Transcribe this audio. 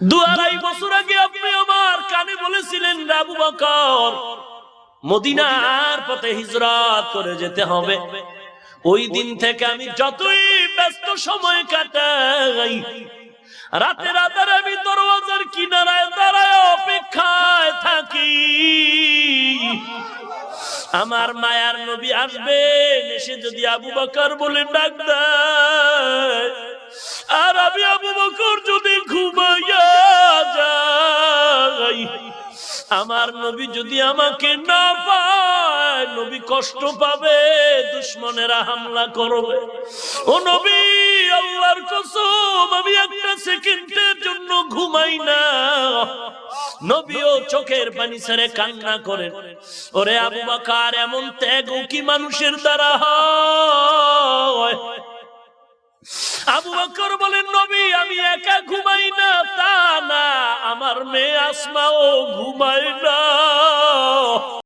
2-2.5 বছর আগে আপনি আমার কানে বলেছিলেন আবু বকর মদিনার পথে হিজরত করে যেতে হবে। ওই দিন থেকে আমি যতই ব্যস্ত সময় কাটাই, রাতের আধারে আমি দরওয়াজার কিনারায় দাঁড়ায় অপেক্ষায় থাকি। আমার মায়ার নবী আসবেন, এসে যদি আবু বকর বলে ডাক দেয়, আর আমি আবু বকর যদি ঘুমাইয়া যাই, আমার নবী যদি আমাকে না পায়, নবী কষ্ট পাবে, দুশমনেরা হামলা করবে। ও নবী, আল্লাহর কসম আমি একটা সেকেন্ডের জন্য ঘুমাই না। নবীও চোখের পানি ছেড়ে কান্না করেন। ওরে আবু বকর, এমন ত্যাগ কি মানুষের দ্বারা হয়? আবু বকর বলেন, নবী আমি একা ঘুমাই না তা না, আমার মেয়ে আসমাও ঘুমায় না।